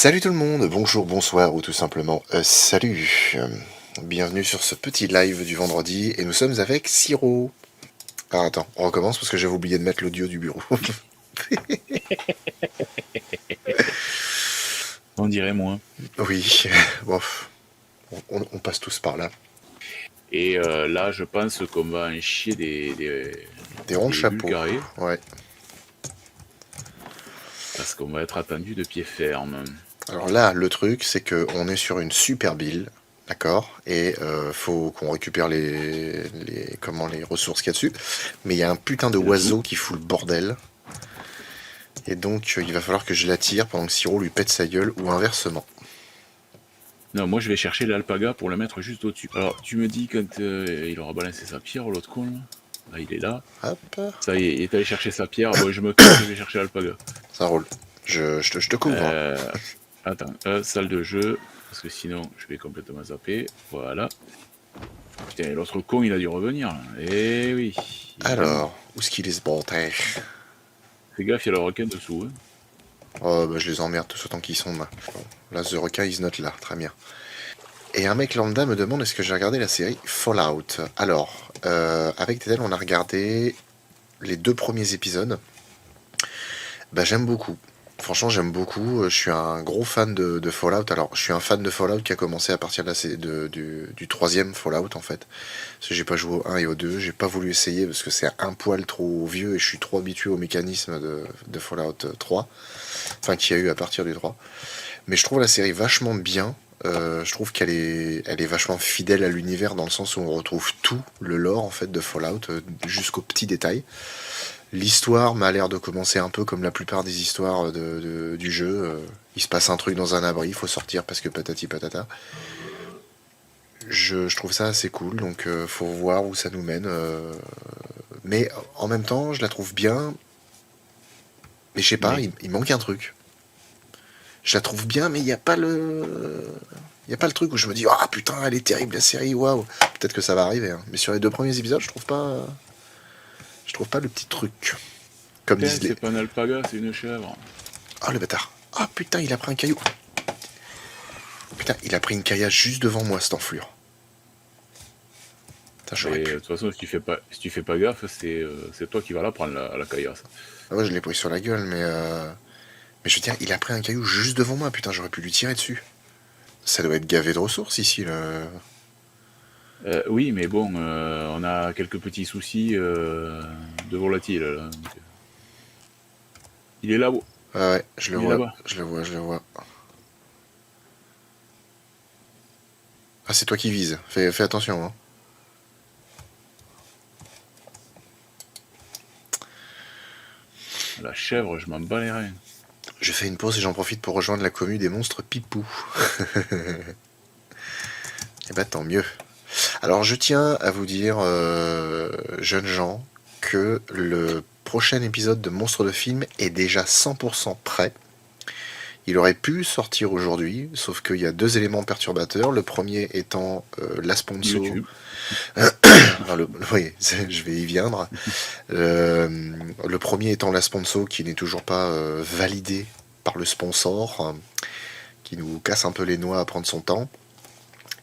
Salut tout le monde, bonjour, bonsoir ou tout simplement salut. Bienvenue sur ce petit live du vendredi et nous sommes avec Siro. Ah attends, on recommence parce que j'avais oublié de mettre l'audio du bureau. On dirait moins. Oui, bon, on passe tous par là. Et là, je pense qu'on va en chier Des ronds de des bulles chapeau, carrées, ouais. parce qu'on va être attendu de pied ferme. Alors là, le truc, c'est que on est sur une super bille, d'accord, et faut qu'on récupère les ressources qu'il y a dessus. Mais il y a un putain de C'est le tout. oiseau qui fout le bordel. Et donc, il va falloir que je l'attire pendant que Siro lui pète sa gueule, ou inversement. Non, moi je vais chercher l'alpaga pour le mettre juste au-dessus. Alors, tu me dis quand il aura balancé sa pierre, l'autre con là. Là, il est là. Hop, Ça y est, il est allé chercher sa pierre. Bon, je me casse, je vais chercher l'alpaga. ça roule. Je te couvre, hein. Euh, Attends, salle de jeu, parce que sinon je vais complètement zapper. Voilà. Putain, l'autre con, il a dû revenir là. Eh oui, évidemment. Alors, où est-ce qu'il est ce bordel? Fais gaffe, il y a le requin dessous. Hein. Oh, bah je les emmerde tous autant qu'ils sont là. Bon, là, The requin is not là, très bien. Et un mec lambda me demande est-ce que j'ai regardé la série Fallout. Alors, avec Tétel, on a regardé les 2 premiers épisodes. Bah j'aime beaucoup. Franchement, j'aime beaucoup. Je suis un gros fan de Fallout. Alors, je suis un fan de Fallout qui a commencé à partir du troisième Fallout, en fait. Parce que j'ai pas joué au 1 et au 2. J'ai pas voulu essayer parce que c'est un poil trop vieux et je suis trop habitué au mécanisme de Fallout 3. Enfin, qu'il y a eu à partir du 3. Mais je trouve la série vachement bien. Je trouve elle est vachement fidèle à l'univers dans le sens où on retrouve tout le lore en fait de Fallout jusqu'aux petits détails. L'histoire m'a l'air de commencer un peu comme la plupart des histoires du jeu. Il se passe un truc dans un abri, il faut sortir parce que patati patata. Je trouve ça assez cool, donc faut voir où ça nous mène. Mais en même temps, je la trouve bien. Mais je sais pas, Mais il manque un truc. Je la trouve bien, mais il n'y a pas le. Il n'y a pas le truc où je me dis ah putain elle est terrible la série, waouh. Peut-être que ça va arriver, hein. Mais sur les 2 premiers épisodes, je trouve pas le petit truc. Comme putain, disent les. c'est pas un alpaga, c'est une chèvre. Oh le bâtard. Ah putain, il a pris un caillou. Putain, il a pris une caillasse juste devant moi, cette enflure. Putain, j'aurais Mais de pu. toute façon, si tu fais pas gaffe, c'est toi qui vas la prendre, la caillasse. Ah ouais, je l'ai pris sur la gueule, mais. Mais je veux dire, il a pris un caillou juste devant moi, putain, j'aurais pu lui tirer dessus. Ça doit être gavé de ressources ici, le. Oui, mais bon, on a quelques petits soucis de volatile. Là, donc, il est là-haut, Ah ouais, je le il est vois, là-bas. je le vois, je le vois. Ah, c'est toi qui vises, fais attention, hein. La chèvre, je m'en bats les reins. Je fais une pause et j'en profite pour rejoindre la commune des monstres Pipou. Et bah tant mieux. Alors je tiens à vous dire, jeunes gens, que le prochain épisode de Monstres de Film est déjà 100% prêt. Il aurait pu sortir aujourd'hui, sauf qu'il y a 2 éléments perturbateurs. Le premier étant la sponsor. YouTube. Enfin, oui, je vais y viendre. Le premier étant la sponsor qui n'est toujours pas validé par le sponsor, qui nous casse un peu les noix à prendre son temps.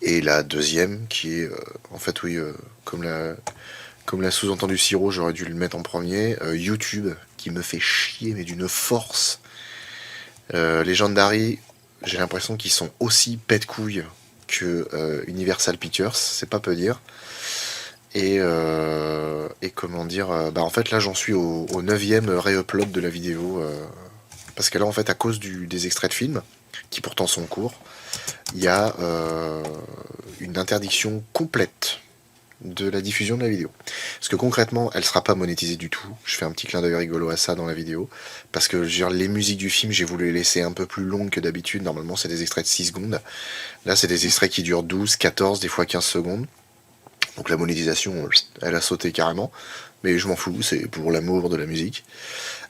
Et la deuxième qui est, en fait, oui, comme l'a sous-entendu Siro, j'aurais dû le mettre en premier. YouTube, qui me fait chier, mais d'une force. Legendary, j'ai l'impression qu'ils sont aussi pète-couilles que Universal Pictures, c'est pas peu dire. Et comment dire, bah en fait là j'en suis au 9ème re-upload de la vidéo. Parce que là en fait à cause des extraits de films, qui pourtant sont courts, il y a une interdiction complète de la diffusion de la vidéo. Parce que concrètement, elle sera pas monétisée du tout. Je fais un petit clin d'œil rigolo à ça dans la vidéo. Parce que genre, les musiques du film, j'ai voulu les laisser un peu plus longues que d'habitude. Normalement, c'est des extraits de 6 secondes. Là, c'est des extraits qui durent 12, 14, des fois 15 secondes. Donc la monétisation, elle a sauté carrément. Mais je m'en fous, c'est pour l'amour de la musique.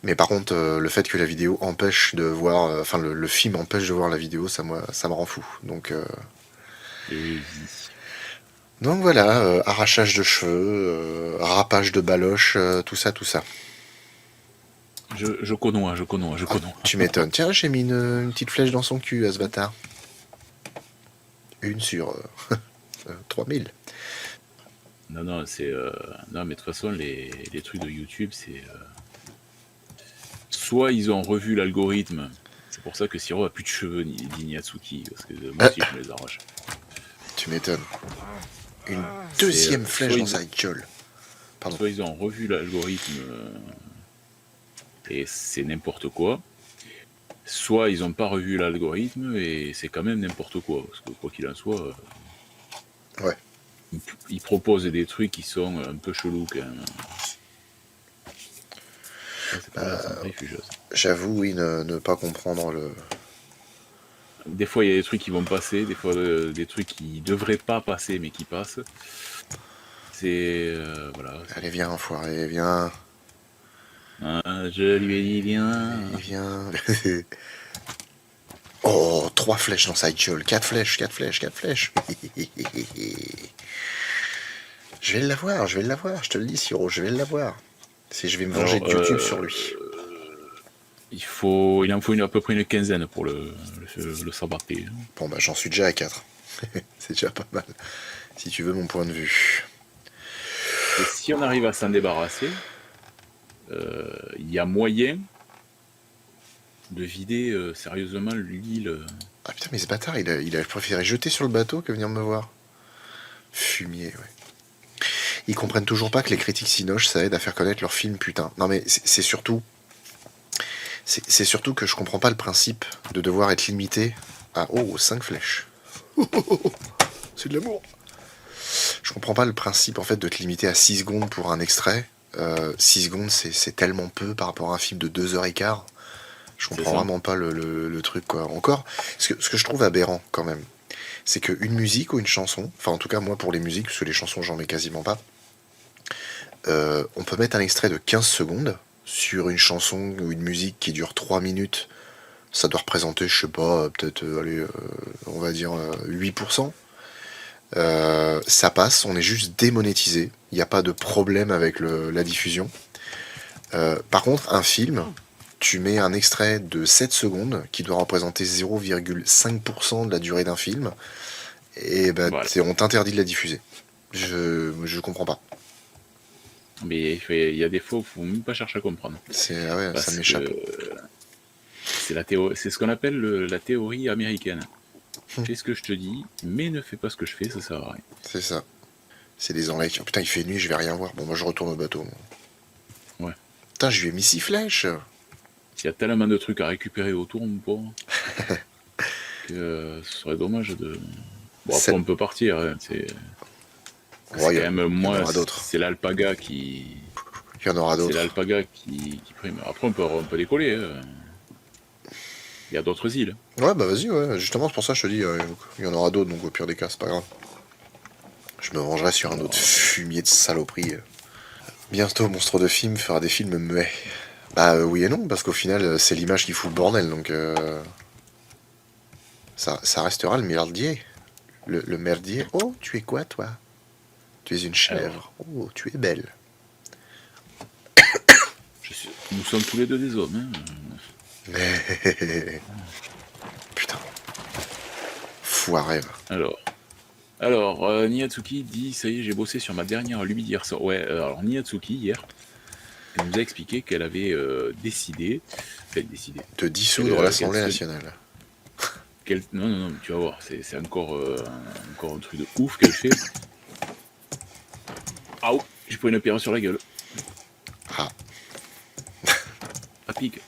Mais par contre, le fait que la vidéo empêche de voir... Enfin, le film empêche de voir la vidéo, ça me rend fou. Et Donc voilà, arrachage de cheveux, rapage de baloche, tout ça, tout ça. Je connois. Tu m'étonnes. Tiens, j'ai mis une petite flèche dans son cul à ce bâtard. Une sur 3000. Non, c'est... Non, mais de toute façon, les trucs de YouTube, c'est... Soit ils ont revu l'algorithme, c'est pour ça que Siro a plus de cheveux, dit Niatsuki, parce que moi aussi je me les arrache. Tu m'étonnes. Une deuxième flèche dans sa gueule. Pardon. Soit ils ont revu l'algorithme et c'est n'importe quoi, soit ils n'ont pas revu l'algorithme et c'est quand même n'importe quoi, parce que quoi qu'il en soit, ouais. Ils proposent des trucs qui sont un peu chelous quand même. C'est pas la centrifugeuse. J'avoue, oui, ne pas comprendre le... Des fois, il y a des trucs qui vont passer, des fois, des trucs qui devraient pas passer, mais qui passent. C'est... voilà. Allez, viens, enfoiré, viens. Ah, je lui ai dit, viens. Viens. Oh, 3 flèches dans sa gueule. 4 flèches. Je vais l'avoir, je te le dis, Siro, je vais l'avoir. Si je vais me venger de YouTube sur lui. Il en faut à peu près une quinzaine pour le sabater. Bon, bah j'en suis déjà à 4. C'est déjà pas mal, si tu veux mon point de vue. Et si on arrive à s'en débarrasser, il y a moyen de vider sérieusement l'huile. Ah putain, mais ce bâtard, il a préféré jeter sur le bateau que venir me voir. Fumier, ouais. Ils comprennent toujours pas que les critiques Cinoche, ça aide à faire connaître leur film, putain. Non mais c'est surtout... C'est surtout que je comprends pas le principe de devoir être limité à... Oh, 5 flèches. C'est de l'amour. Je comprends pas le principe, en fait, de te limiter à 6 secondes pour un extrait. 6 secondes, c'est tellement peu par rapport à un film de 2h15. Je comprends vraiment pas le truc, quoi. Encore, ce que je trouve aberrant, quand même, c'est qu'une musique ou une chanson, enfin, en tout cas, moi, pour les musiques, parce que les chansons, j'en mets quasiment pas, on peut mettre un extrait de 15 secondes sur une chanson ou une musique qui dure 3 minutes. Ça doit représenter, je sais pas, peut-être, allez, on va dire 8%. Ça passe, on est juste démonétisé. Il n'y a pas de problème avec la diffusion. Par contre, un film, tu mets un extrait de 7 secondes qui doit représenter 0,5% de la durée d'un film, et ben, voilà. On t'interdit de la diffuser. Je comprends pas. Mais il y a des fois où il faut même pas chercher à comprendre. Ouais, ça m'échappe. C'est ce qu'on appelle la théorie américaine. Fais ce que je te dis, mais ne fais pas ce que je fais, ça sert à rien. C'est ça. C'est des enlèves. Oh, putain, il fait nuit, je vais rien voir. Bon, moi je retourne au bateau. Ouais. Putain, je lui ai mis 6 flèches. S'il y a tellement de trucs à récupérer autour, mon pauvre, que ce serait dommage de... Bon, après on peut partir, hein, c'est quand même moi, c'est l'alpaga qui... Il y en aura d'autres. C'est l'alpaga qui prime. Après on peut décoller, hein. Il y a d'autres îles. Ouais, bah vas-y, ouais. Justement, c'est pour ça que je te dis, il y en aura d'autres, donc au pire des cas, c'est pas grave. Je me vengerai sur un autre fumier de saloperie. Bientôt, Monstre de Film fera des films muets. Bah oui et non, parce qu'au final, c'est l'image qui fout le bordel, donc... Ça restera le merdier. Le merdier. Oh, tu es quoi, toi? Tu es une chèvre. Oh, tu es belle. Nous sommes tous les deux des hommes, hein. Mais... Putain. Foiré. Alors Niatsuki dit, ça y est, j'ai bossé sur ma dernière lubie d'hier soir. Ouais, alors Niatsuki, hier, elle nous a expliqué qu'elle avait décidé de dissoudre l'Assemblée nationale. Non, tu vas voir, c'est encore un truc de ouf qu'elle fait. Ah oh, j'ai pris une pierre sur la gueule. Ah. À pique.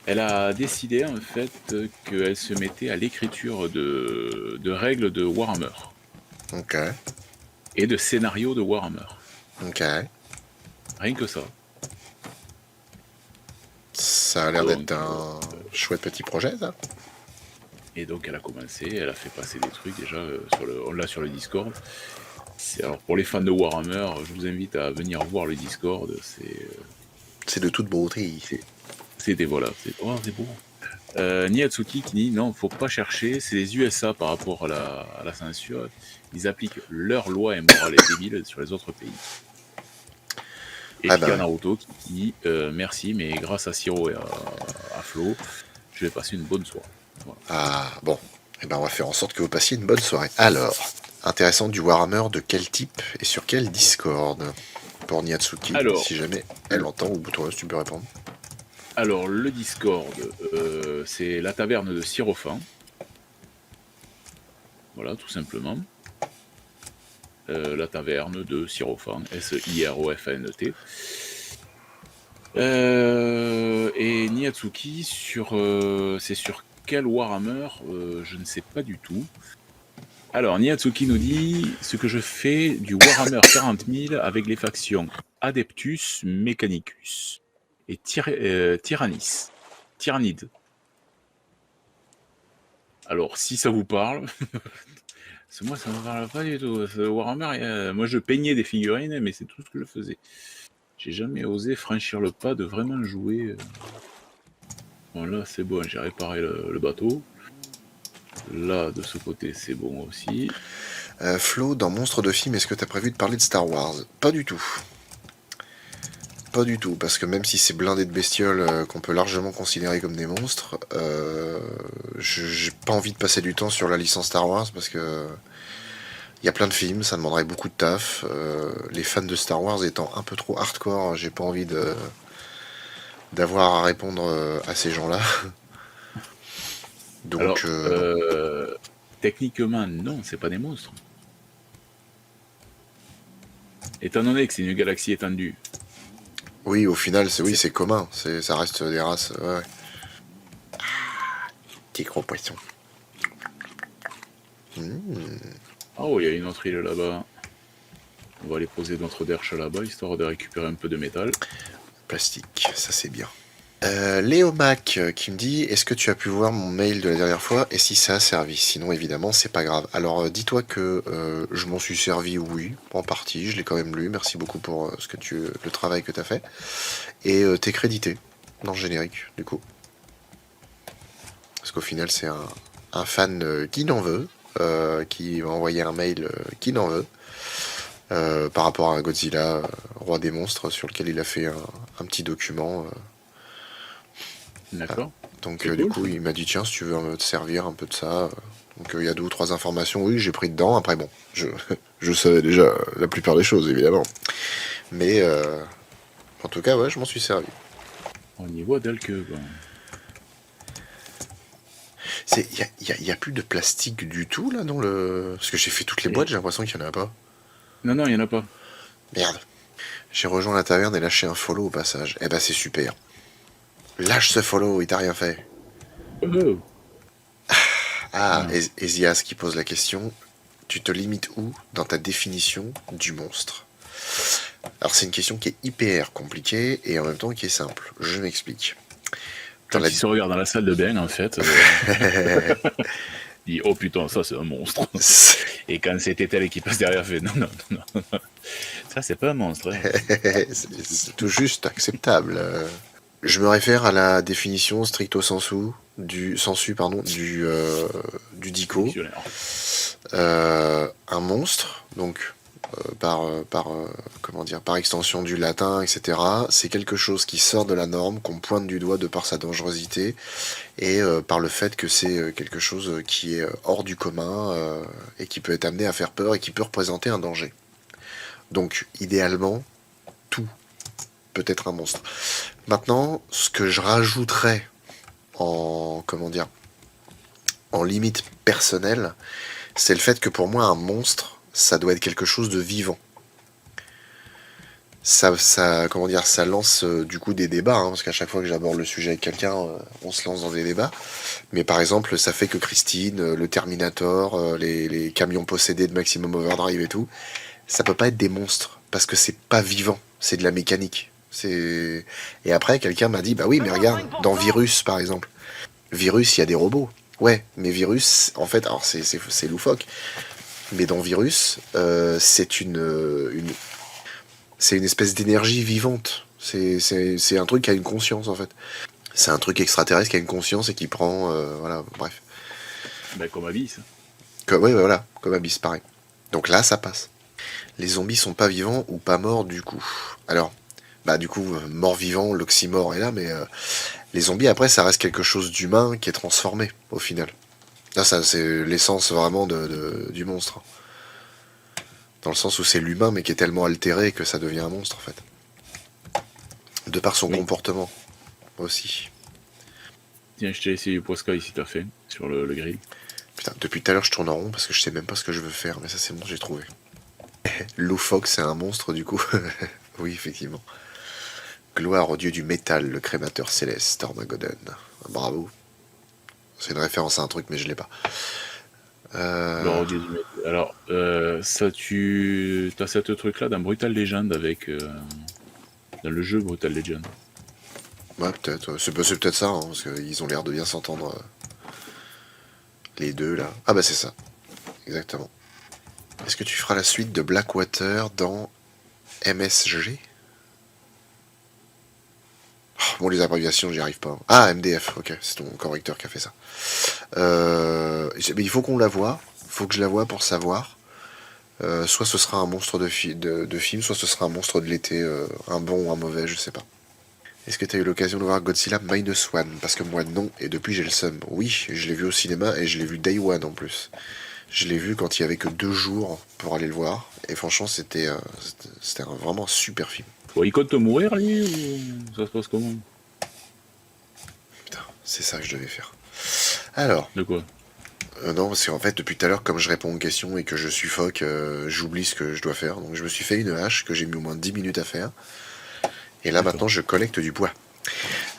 Elle a décidé en fait qu'elle se mettait à l'écriture de règles de Warhammer. Ok. Et de scénarios de Warhammer. Ok. Rien que ça. Ça a l'air d'être un chouette petit projet, ça. Et donc elle a commencé, elle a fait passer des trucs déjà, on l'a sur le Discord. Alors pour les fans de Warhammer, je vous invite à venir voir le Discord. C'est de toute beauté. C'était voilà, c'est beau. Niatsuki qui dit non, faut pas chercher, c'est les USA par rapport à la censure. Ils appliquent leurs lois et morales débiles sur les autres pays. Et Ah puis il y a bah, Naruto qui dit merci, mais grâce à Siro et à Flo, je vais passer une bonne soirée. Voilà. ah, bon. Eh ben, on va faire en sorte que vous passiez une bonne soirée. Alors, intéressant, du Warhammer de quel type et sur quel Discord? Pour Niatsuki, Alors, si jamais elle entend, ou toi, si tu peux répondre. alors le Discord, c'est la taverne de Sirophant. Voilà, tout simplement. La taverne de Sirophant, S-I-R-O-F-A-N-T. Et Niatsuki, c'est sur quel Warhammer je ne sais pas du tout. Alors, Niatsuki nous dit ce que je fais du Warhammer 40 000 avec les factions Adeptus, Mechanicus et Tyrannis. Tyrannide. Alors, si ça vous parle, parce que moi ça me parle pas du tout. Warhammer, moi je peignais des figurines, mais c'est tout ce que je faisais. J'ai jamais osé franchir le pas de vraiment jouer. Bon, là c'est bon, j'ai réparé le bateau. Là, de ce côté, c'est bon aussi. Flo, dans Monstres de film, est-ce que t'as prévu de parler de Star Wars? Pas du tout. Pas du tout, parce que même si c'est blindé de bestioles qu'on peut largement considérer comme des monstres, j'ai pas envie de passer du temps sur la licence Star Wars parce que il y a plein de films, ça demanderait beaucoup de taf. Les fans de Star Wars étant un peu trop hardcore, j'ai pas envie d'avoir à répondre à ces gens-là. Alors, Donc, techniquement, non, c'est pas des monstres. Étant donné que c'est une galaxie étendue. oui, au final, c'est commun, ça reste des races. Ouais. Petit gros poisson. Oh, il y a une autre île là-bas. On va aller poser notre derche là-bas, histoire de récupérer un peu de métal. Plastique, ça c'est bien. Léo Mac qui me dit: est-ce que tu as pu voir mon mail de la dernière fois et si ça a servi? Sinon, évidemment, c'est pas grave. Alors, dis-toi que je m'en suis servi, oui, en partie. Je l'ai quand même lu. Merci beaucoup pour le travail que tu as fait. Et t'es crédité dans le générique, du coup. Parce qu'au final, c'est un fan qui n'en veut, qui m'a envoyé un mail qui n'en veut. Par rapport à Godzilla, roi des monstres, sur lequel il a fait un petit document. D'accord. Donc C'est du cool, coup, ça. il m'a dit: tiens, si tu veux me te servir un peu de ça. Donc il y a 2 ou 3 informations, oui, j'ai pris dedans. Après, bon, je savais déjà la plupart des choses, évidemment. Mais en tout cas, ouais, je m'en suis servi. Au niveau d'Elke, quoi. Il y a plus de plastique du tout, là, dans le... Parce que j'ai fait toutes les boîtes, j'ai l'impression qu'il n'y en a pas. Non, non, il n'y en a pas. Merde. J'ai rejoint la taverne et lâché un follow au passage. Eh ben, c'est super. Lâche ce follow, il t'a rien fait. Oh. Ah, Non. Esias qui pose la question: tu te limites où dans ta définition du monstre? Alors c'est une question qui est hyper compliquée et en même temps qui est simple. Je m'explique. Dans Quand la... il se regarde dans la salle de bain, en fait, il dit oh putain, ça c'est un monstre. Et quand c'était elle qui passe derrière, fait non, non, non, non. Ça c'est pas un monstre. Hein. c'est tout juste acceptable. Je me réfère à la définition stricto du dico. Dictionnaire. Un monstre, donc comment dire, par extension du latin, etc. C'est quelque chose qui sort de la norme, qu'on pointe du doigt de par sa dangerosité et par le fait que c'est quelque chose qui est hors du commun et qui peut être amené à faire peur et qui peut représenter un danger. Donc, idéalement, tout peut être un monstre. Maintenant, ce que je rajouterais comment dire, en limite personnelle, c'est le fait que pour moi, un monstre, ça doit être quelque chose de vivant. Comment dire, ça lance du coup des débats, hein, parce qu'à chaque fois que j'aborde le sujet avec quelqu'un, on se lance dans des débats. Mais par exemple, ça fait que Christine, le Terminator, les camions possédés de Maximum Overdrive et tout, ça peut pas être des monstres, parce que c'est pas vivant, c'est de la mécanique. Et après, quelqu'un m'a dit: bah oui, mais regarde, dans Virus par exemple. Virus, il y a des robots. Ouais, mais Virus, en fait, alors c'est loufoque, mais dans Virus, c'est une espèce d'énergie vivante. C'est un truc qui a une conscience, en fait. C'est un truc extraterrestre qui a une conscience et qui prend... voilà, bref. Ben, comme Abyss. Ouais, voilà, comme Abyss, pareil. Donc là, ça passe. Les zombies sont pas vivants ou pas morts, du coup. Alors, Bah du coup, mort-vivant, l'oxymore est là, mais les zombies après ça reste quelque chose d'humain qui est transformé au final. Là ça c'est l'essence vraiment du monstre. Dans le sens où c'est l'humain mais qui est tellement altéré que ça devient un monstre en fait. De par son Oui. comportement aussi. Tiens, je t'ai essayé Posca ici, t'as fait, sur le grill. Putain, depuis tout à l'heure je tourne en rond parce que je sais même pas ce que je veux faire, mais ça c'est bon, j'ai trouvé. Lou Fox c'est un monstre du coup. Oui, effectivement. Gloire au dieu du métal, le crémateur céleste, Armageddon. Bravo. C'est une référence à un truc, mais je l'ai pas. Alors, alors ça, t'as cette truc-là dans Brutal Legend avec... dans le jeu Brutal Legend. Ouais, peut-être. C'est peut-être ça, hein, parce qu'ils ont l'air de bien s'entendre. Les deux, là. Ah bah c'est ça. Exactement. Est-ce que tu feras la suite de Blackwater dans MSG? Bon, les abréviations, j'y arrive pas. Ah, MDF, ok, c'est ton correcteur qui a fait ça. Mais il faut qu'on la voie. Faut que je la voie pour savoir. Soit ce sera un monstre de film, soit ce sera un monstre de l'été, un bon ou un mauvais, je sais pas. Est-ce que tu as eu l'occasion de voir Godzilla Minus One? Parce que moi non, et depuis j'ai le seum. Oui, je l'ai vu au cinéma et je l'ai vu Day One en plus. Je l'ai vu quand il y avait que 2 jours pour aller le voir, et franchement c'était vraiment un super film. Bon, il compte mourir, lui, ou ça se passe comment? Putain, c'est ça que je devais faire. Alors, De quoi? non, parce qu'en fait depuis tout à l'heure, comme je réponds aux questions et que je suffoque, j'oublie ce que je dois faire. Donc je me suis fait une hache que j'ai mis au moins 10 minutes à faire. Et là maintenant je collecte du bois.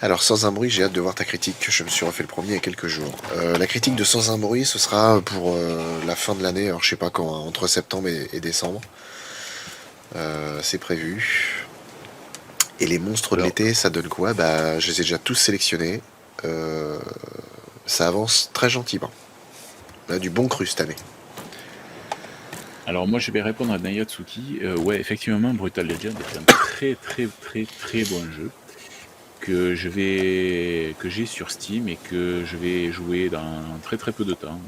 Alors Sans un bruit, j'ai hâte de voir ta critique, je me suis refait le premier il y a quelques jours. La critique de Sans un bruit, ce sera pour la fin de l'année, alors je sais pas quand, hein, entre septembre et décembre. C'est prévu. Et les monstres de Alors, l'été, ça donne quoi? Bah je les ai déjà tous sélectionnés. Ça avance très gentiment. On a du bon cru cette année. alors moi, je vais répondre à Nayatsuki. Ouais, effectivement, Brutal Legend est un très très très très bon jeu que j'ai sur Steam et que je vais jouer dans très très peu de temps.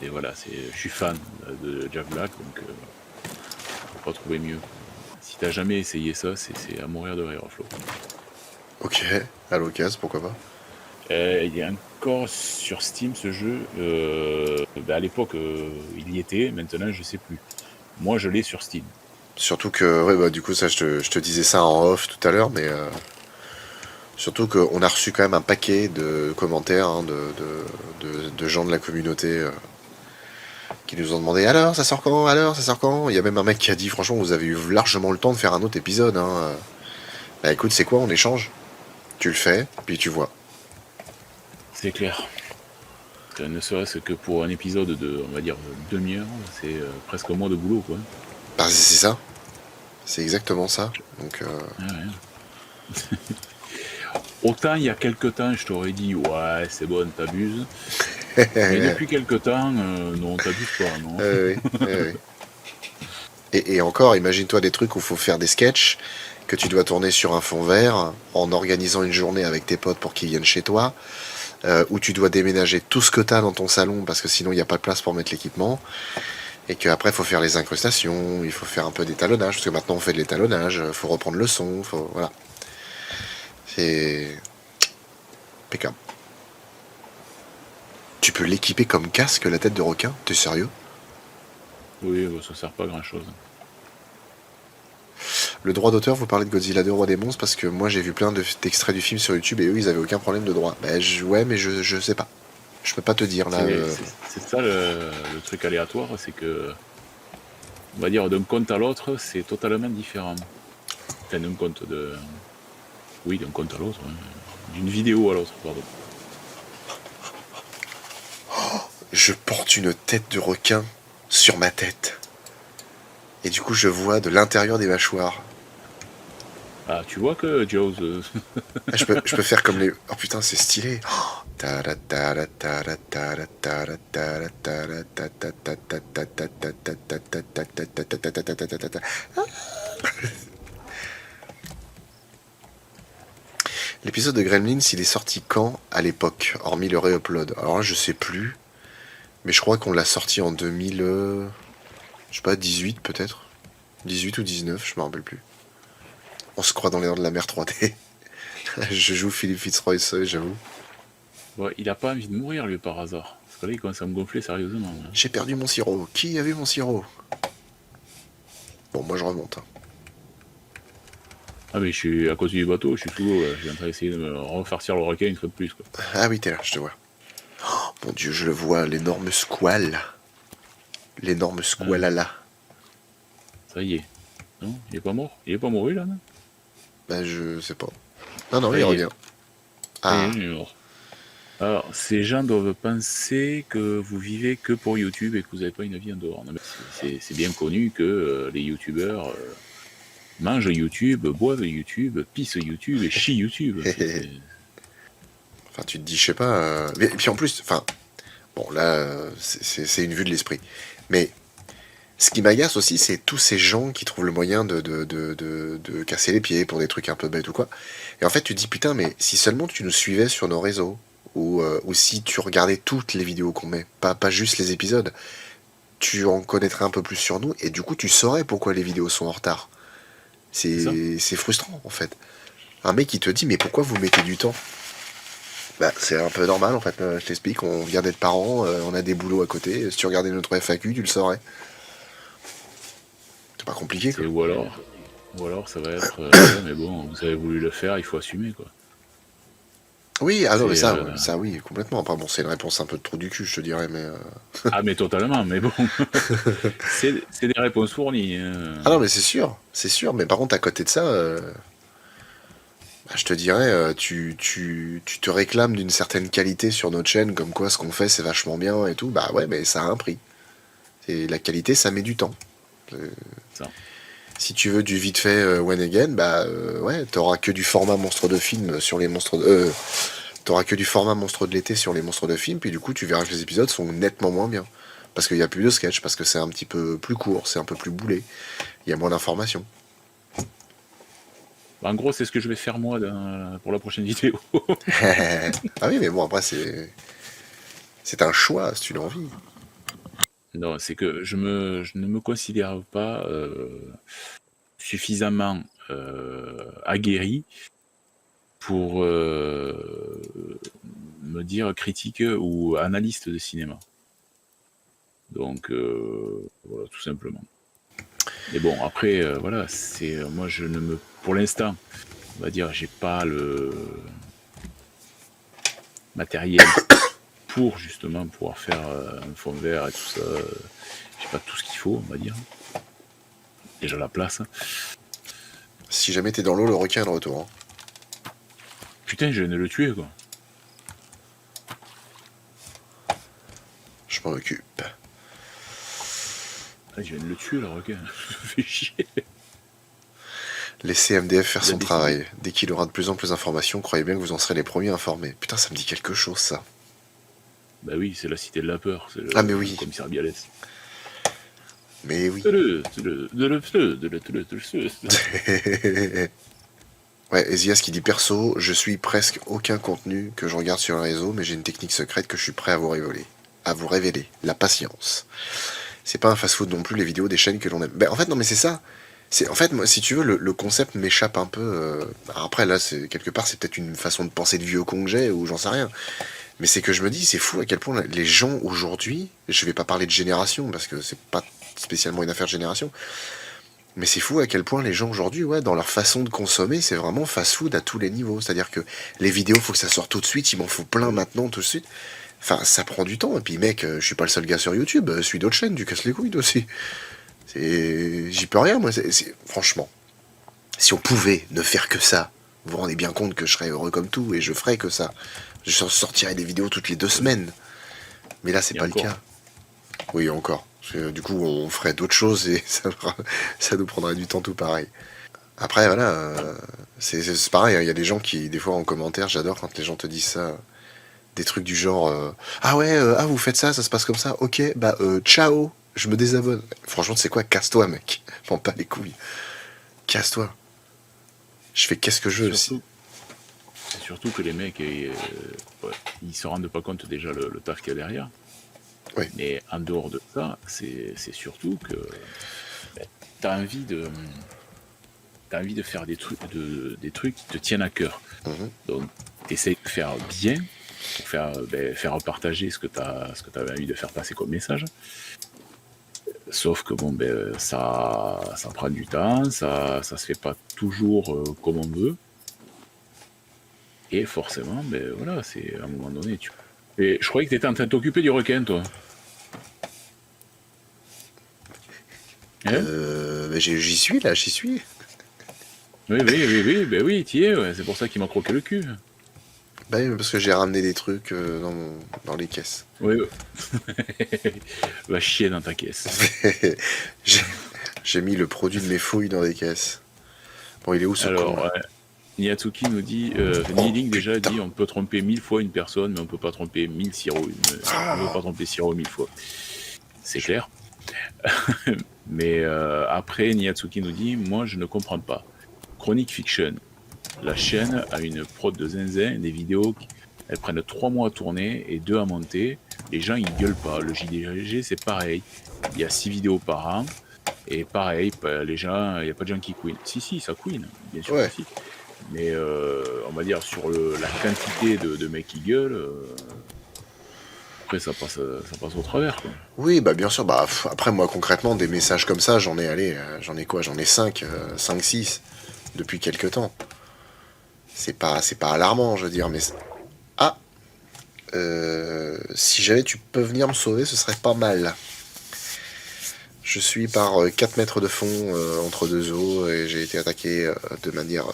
C'est voilà, je suis fan de Jack Black, donc faut pas trouver mieux. Si t'as jamais essayé ça, c'est à mourir de rire, Flo. Ok, à l'occasion, pourquoi pas. Il y a encore sur Steam ce jeu. À l'époque, il y était. Maintenant, je sais plus. Moi, je l'ai sur Steam. Surtout que, ouais, bah du coup ça je te disais ça en off tout à l'heure, mais surtout qu'on a reçu quand même un paquet de commentaires hein, de gens de la communauté qui nous ont demandé alors ça sort quand, alors ça sort quand. Il y a même un mec qui a dit franchement vous avez eu largement le temps de faire un autre épisode. Hein. Bah écoute c'est quoi, on échange. Tu le fais, puis tu vois. C'est clair. Ne serait-ce que pour un épisode de, on va dire, demi-heure, c'est presque un mois de boulot, quoi. Bah c'est ça, c'est exactement ça. Donc Ah ouais. Autant il y a quelques temps, je t'aurais dit ouais, c'est bon, t'abuses. Mais depuis quelques temps, non, t'abuses pas, non. oui, oui. Et encore, imagine-toi des trucs où il faut faire des sketchs que tu dois tourner sur un fond vert en organisant une journée avec tes potes pour qu'ils viennent chez toi, où tu dois déménager tout ce que tu as dans ton salon parce que sinon il n'y a pas de place pour mettre l'équipement, et qu'après il faut faire les incrustations, il faut faire un peu d'étalonnage, parce que maintenant on fait de l'étalonnage, il faut reprendre le son, voilà. C'est impeccable. Tu peux l'équiper comme casque la tête de requin? T'es sérieux? Oui, bah, ça sert pas à grand-chose. Le droit d'auteur, vous parlez de Godzilla 2 Roi des monstres parce que moi j'ai vu plein d'extraits du film sur YouTube et eux ils avaient aucun problème de droit. Bah ouais mais je sais pas. Je peux pas te dire là. C'est ça le truc aléatoire, c'est que, on va dire, d'un compte à l'autre, c'est totalement différent. Enfin, d'un compte de... Oui, d'un compte à l'autre. Hein. D'une vidéo à l'autre, pardon. Je porte une tête de requin sur ma tête. Et du coup je vois de l'intérieur des mâchoires. Ah, tu vois que Jaws... Ah, je peux faire comme les... Oh putain c'est stylé. L'épisode de Gremlins, il est sorti quand à l'époque, hormis le réupload? Alors là, je sais plus, mais je crois qu'on l'a sorti en 2000, je sais pas, 18 peut-être, 18 ou 19, je me rappelle plus. On se croit dans les dents de la mer 3D. Je joue Philippe Fitzroy, j'avoue. Bon, il a pas envie de mourir, lui, par hasard. Parce que là, il commence à me gonfler sérieusement. Hein. J'ai perdu mon sirop. Qui a vu mon sirop? Bon, moi je remonte. Hein. Ah, mais je suis à côté du bateau, je suis sous l'eau, là. Je suis en train d'essayer de me refarcir le requin une fois de plus, quoi. Ah oui, t'es là, je te vois. Oh, mon dieu, je le vois, l'énorme squale. L'énorme squalala. Ça y est. Non, il est pas mort? Il est pas mort, là, non? Bah, je sais pas. Non, non, Ça il y est. revient. Ça y Ah, est, il est mort. Alors, ces gens doivent penser que vous vivez que pour YouTube et que vous n'avez pas une vie en dehors. Non, mais c'est bien connu que les YouTubeurs mangent YouTube, boivent YouTube, pissent YouTube et chient YouTube. enfin, tu te dis, je sais pas. Mais puis en plus, enfin, bon, là, c'est une vue de l'esprit. Mais ce qui m'agace aussi, c'est tous ces gens qui trouvent le moyen de casser les pieds pour des trucs un peu bêtes ou quoi. Et en fait, tu te dis, putain, mais si seulement tu nous suivais sur nos réseaux, ou si tu regardais toutes les vidéos qu'on met, pas juste les épisodes, tu en connaîtrais un peu plus sur nous, et du coup, tu saurais pourquoi les vidéos sont en retard. C'est frustrant, en fait. Un mec qui te dit, mais pourquoi vous mettez du temps? Bah, c'est un peu normal, en fait. Je t'explique, on vient d'être parents, on a des boulots à côté. Si tu regardais notre FAQ, tu le saurais. C'est pas compliqué, quoi. Ou alors ça va être mais bon, vous avez voulu le faire, il faut assumer, quoi. Oui, ah non, mais C'est, ça, oui, complètement. Après, bon, c'est une réponse un peu de trou du cul, je te dirais, mais... Ah, mais totalement, mais bon. c'est des réponses fournies. Ah non, mais c'est sûr. Mais par contre, à côté de ça, bah, je te dirais, tu te réclames d'une certaine qualité sur notre chaîne, comme quoi ce qu'on fait, c'est vachement bien et tout. Bah ouais, mais ça a un prix. Et la qualité, ça met du temps. Ça. Si tu veux du vite fait one again, bah ouais, t'auras que du format monstre de film sur les monstres t'auras que du format monstre de l'été sur les monstres de film, puis du coup tu verras que les épisodes sont nettement moins bien. Parce qu'il y a plus de sketch, parce que c'est un petit peu plus court, c'est un peu plus boulé, il y a moins d'informations. En gros, c'est ce que je vais faire moi pour la prochaine vidéo. Ah oui, mais bon, après c'est un choix si tu l'as envie. Non, c'est que je ne me considère pas suffisamment aguerri pour me dire critique ou analyste de cinéma. Donc, voilà, tout simplement. Mais bon, après, voilà, c'est moi, je ne me... Pour l'instant, on va dire, j'ai pas le matériel pour justement pouvoir faire un fond vert et tout ça. J'ai pas tout ce qu'il faut, on va dire. Déjà la place. Si jamais t'es dans l'eau, le requin est de retour. Hein. Putain, je viens de le tuer, quoi. Je m'en occupe. Ah, je viens de le tuer, le requin. Ça me fait chier. Laissez MDF faire son travail. Dès qu'il aura de plus en plus d'informations, croyez bien que vous en serez les premiers informés. Putain, ça me dit quelque chose, ça. Bah oui, c'est la cité de la peur. C'est ah, mais oui. Le commissaire Bialès. Mais oui. Ouais, Ezias qui dit perso, je suis presque aucun contenu que je regarde sur le réseau, mais j'ai une technique secrète que je suis prêt à vous révéler. La patience. C'est pas un fast-food non plus les vidéos des chaînes que l'on aime. Ben, en fait, non, mais c'est ça. En fait, moi, si tu veux, le concept m'échappe un peu. Après, là, c'est quelque part, c'est peut-être une façon de penser de vieux con que j'ai, ou j'en sais rien. Mais c'est que je me dis, c'est fou à quel point les gens aujourd'hui, je vais pas parler de génération, parce que c'est pas spécialement une affaire de génération, mais c'est fou à quel point les gens aujourd'hui, ouais, dans leur façon de consommer, c'est vraiment fast-food à tous les niveaux. C'est-à-dire que les vidéos, faut que ça sorte tout de suite, il m'en faut plein maintenant, tout de suite. Enfin, ça prend du temps. Et puis, mec, je suis pas le seul gars sur YouTube, je suis d'autres chaînes, tu casses les couilles, toi aussi. J'y peux rien, moi. Franchement, si on pouvait ne faire que ça, vous vous rendez bien compte que je serais heureux comme tout, et je ferais que ça. Je sortirais des vidéos toutes les 2 semaines. Mais là, c'est pas le cas. Oui, encore. Du coup, on ferait d'autres choses et ça nous prendrait du temps tout pareil. Après, voilà, c'est pareil, il y a des gens qui, des fois en commentaire, j'adore quand les gens te disent ça, des trucs du genre ah ouais, ah vous faites ça, ça se passe comme ça, ok, bah ciao, je me désabonne. Franchement, c'est quoi, casse-toi, mec. Prends pas les couilles. Casse-toi. Je fais qu'est-ce que je veux aussi. C'est surtout que les mecs, ils se rendent pas compte déjà le taf qu'il y a derrière. Oui. Mais en dehors de ça, c'est surtout que t'as envie de tu as envie de faire des trucs qui te tiennent à cœur. Mhm. Donc, tu essayes de faire bien pour faire partager ce que tu avais envie de faire passer comme message. Sauf que bon, ça prend du temps, ça se fait pas toujours comme on veut. Et forcément, voilà, c'est à un moment donné. Et je croyais que tu étais en train de t'occuper du requin, toi. Hein? J'y suis là, j'y suis. Oui, t'y es, ouais. C'est pour ça qu'il m'a croqué le cul. Bah oui, parce que j'ai ramené des trucs dans les caisses. Oui. Va chier dans ta caisse. J'ai mis le produit de mes fouilles dans des caisses. Bon, il est où ce con Alors, là Niatsuki nous dit, Niling déjà dit, on peut tromper 1000 fois une personne, mais on peut pas tromper 1000 sirops. On peut pas tromper sirop 1000 fois. C'est clair. Mais après, Niatsuki nous dit, moi je ne comprends pas. Chronic Fiction, la chaîne a une prod de zinzin, des vidéos, elles prennent 3 mois à tourner et 2 à monter. Les gens ils gueulent pas. Le JDG c'est pareil. Il y a 6 vidéos par an. Et pareil, les gens, il n'y a pas de gens qui queen. Si, ça queen, bien sûr Ouais. que si. Mais on va dire sur la quantité de mecs qui gueulent, après ça passe au travers, quoi. Oui, bah bien sûr. Bah, après, moi, concrètement, des messages comme ça, j'en ai quoi? J'en ai 5, 6 depuis quelques temps. C'est pas alarmant, je veux dire, mais... Ah si jamais tu peux venir me sauver, ce serait pas mal. Je suis par 4 mètres de fond entre deux eaux et j'ai été attaqué de manière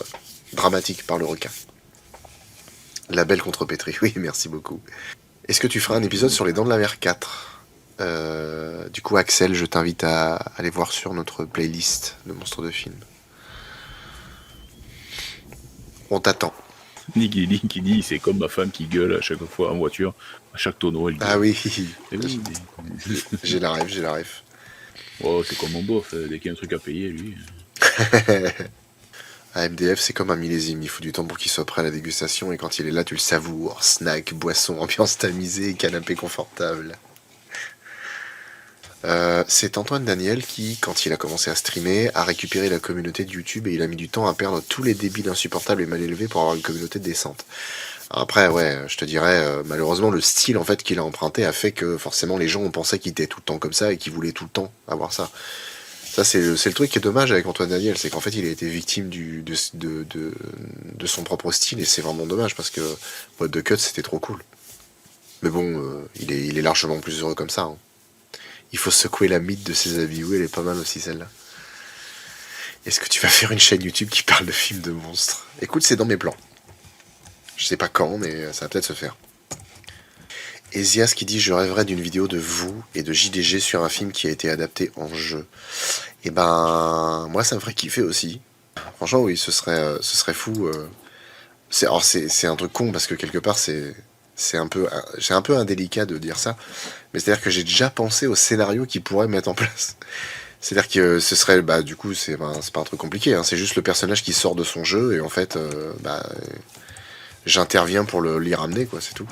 dramatique par le requin. La belle contrepétrie, oui, merci beaucoup. Est-ce que tu feras un épisode sur les Dents de la Mer 4 Du coup, Axel, je t'invite à aller voir sur notre playlist de monstres de films. On t'attend. Nicky Link qui dit c'est comme ma femme qui gueule à chaque fois en voiture, à chaque tonneau elle gueule. Ah oui, Et oui, j'ai la ref. Oh, c'est comme mon bof, dès qu'il y a un truc à payer, lui. À MDF, c'est comme un millésime, il faut du temps pour qu'il soit prêt à la dégustation et quand il est là, tu le savoures. Snack, boisson, ambiance tamisée, canapé confortable. C'est Antoine Daniel qui, quand il a commencé à streamer, a récupéré la communauté de YouTube et il a mis du temps à perdre tous les débiles insupportables et mal élevés pour avoir une communauté décente. Après, ouais, je te dirais, malheureusement, le style en fait qu'il a emprunté a fait que forcément les gens ont pensé qu'il était tout le temps comme ça et qu'il voulait tout le temps avoir ça. Ça, c'est le truc qui est dommage avec Antoine Daniel, c'est qu'en fait, il a été victime de son propre style et c'est vraiment dommage parce que What the Cut, c'était trop cool. Mais bon, il est largement plus heureux comme ça. Hein. Il faut secouer la mythe de ses habits. Oui, elle est pas mal aussi celle-là. Est-ce que tu vas faire une chaîne YouTube qui parle de films de monstres? Écoute, c'est dans mes plans. Je sais pas quand, mais ça va peut-être se faire. Esias qui dit je rêverais d'une vidéo de vous et de JDG sur un film qui a été adapté en jeu. Et ben moi ça me ferait kiffer aussi. Franchement oui, ce serait fou. C'est un truc con parce que quelque part c'est un peu indélicat de dire ça, mais c'est-à-dire que j'ai déjà pensé au scénario qu'ils pourraient mettre en place. C'est-à-dire que ce serait du coup c'est pas un truc compliqué, hein, c'est juste le personnage qui sort de son jeu et en fait j'interviens pour l'y ramener quoi, c'est tout.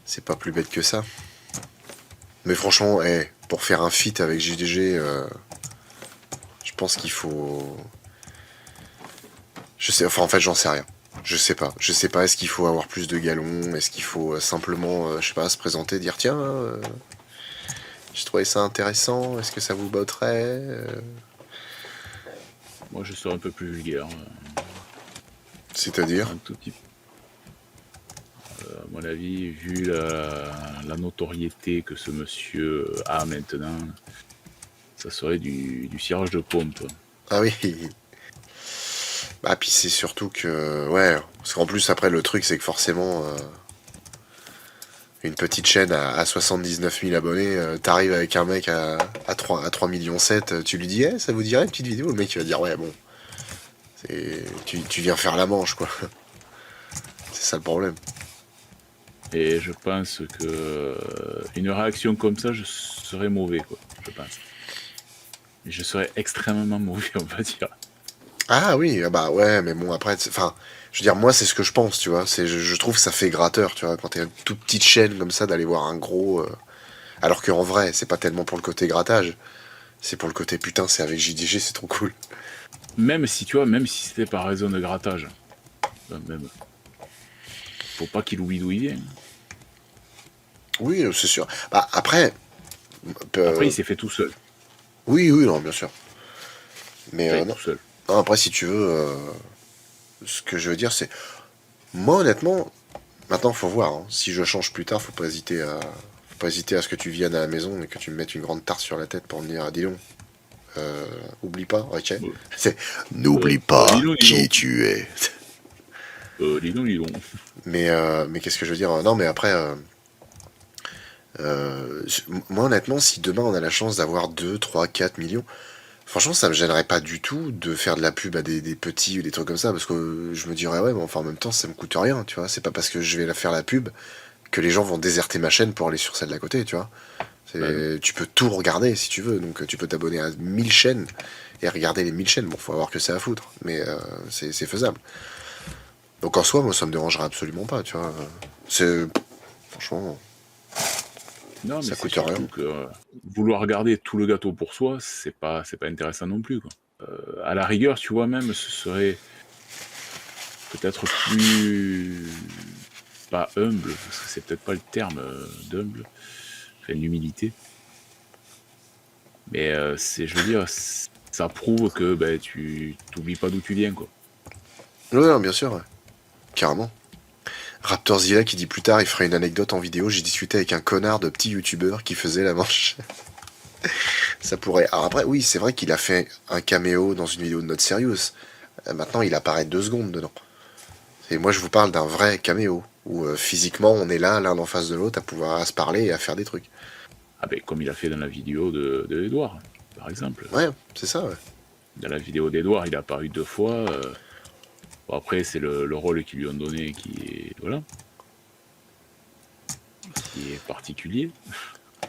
C'est pas plus bête que ça. Mais franchement, pour faire un feat avec JDG, je pense qu'il faut... en fait, j'en sais rien. Je sais pas. Est-ce qu'il faut avoir plus de galons? Est-ce qu'il faut simplement, je sais pas, se présenter, dire tiens, j'ai trouvé ça intéressant, est-ce que ça vous botterait Moi, je serais un peu plus vulgaire. C'est-à-dire Un tout petit peu. À mon avis, vu la notoriété que ce monsieur a maintenant, ça serait du cirage de pompe. Ah oui. Bah puis c'est surtout que ouais, parce qu'en plus après le truc c'est que forcément une petite chaîne à 79 000 abonnés, t'arrives avec un mec à 3 millions 7, tu lui dis ça vous dirait une petite vidéo, le mec il va dire ouais bon, tu viens faire la manche quoi. C'est ça le problème. Et je pense que une réaction comme ça, je serais mauvais, quoi. Je pense. Je serais extrêmement mauvais, on va dire. Ah oui, bah ouais, mais bon après, enfin, je veux dire moi c'est ce que je pense, tu vois, je trouve que ça fait gratteur, tu vois, quand t'es une toute petite chaîne comme ça d'aller voir un gros, alors qu'en vrai c'est pas tellement pour le côté grattage, C'est pour le côté putain, c'est avec JDG, c'est trop cool. Même si, tu vois, même si c'était par raison de grattage. Même. Faut pas qu'il oublie d'où il vient. Oui, c'est sûr. Bah, après... Après, il s'est fait tout seul. Oui, non, bien sûr. Mais non. Tout seul. Non, après, si tu veux... ce que je veux dire, c'est... Moi, honnêtement... Maintenant, faut voir. Hein. Si je change plus tard, faut pas hésiter à... Faut pas hésiter à ce que tu viennes à la maison et que tu me mettes une grande tarte sur la tête pour me dire, dis donc, oublie pas, ok. Ouais. C'est n'oublie pas dis donc. qui tu es. Dis donc. Mais qu'est-ce que je veux dire? Non, mais après, moi honnêtement, si demain on a la chance d'avoir 2, 3, 4 millions, franchement, ça me gênerait pas du tout de faire de la pub à des petits ou des trucs comme ça, parce que je me dirais, ouais, mais enfin en même temps, ça me coûte rien, tu vois. C'est pas parce que je vais la faire la pub que les gens vont déserter ma chaîne pour aller sur celle d'à côté, tu vois. Tu peux tout regarder si tu veux, donc tu peux t'abonner à 1000 chaînes et regarder les 1000 chaînes. Bon, faut avoir que ça à foutre, mais c'est faisable. Donc en soi, moi, ça me dérangera absolument pas, tu vois. C'est... Franchement, Non, mais ça c'est coûte surtout rien. que vouloir garder tout le gâteau pour soi, c'est pas intéressant non plus, quoi. À la rigueur, tu vois, même, ce serait peut-être plus... pas humble, parce que c'est peut-être pas le terme d'humble, enfin l'humilité. Mais je veux dire, ça prouve que tu t'oublies pas d'où tu viens, quoi. Ouais, non, bien sûr, ouais. Carrément. Raptorzilla qui dit plus tard, il fera une anecdote en vidéo, j'ai discuté avec un connard de petit youtubeur qui faisait la manche. Ça pourrait... Alors après, oui, c'est vrai qu'il a fait un caméo dans une vidéo de Not Serious. Maintenant, il apparaît 2 secondes dedans. Et moi, je vous parle d'un vrai caméo, où physiquement, on est là, l'un en face de l'autre, à pouvoir se parler et à faire des trucs. Ah ben, comme il a fait dans la vidéo de Edouard, par exemple. Ouais, c'est ça, ouais. Dans la vidéo d'Edouard, il a apparu 2 fois. Bon, après, c'est le rôle qu'ils lui ont donné qui est... Voilà. Qui est particulier.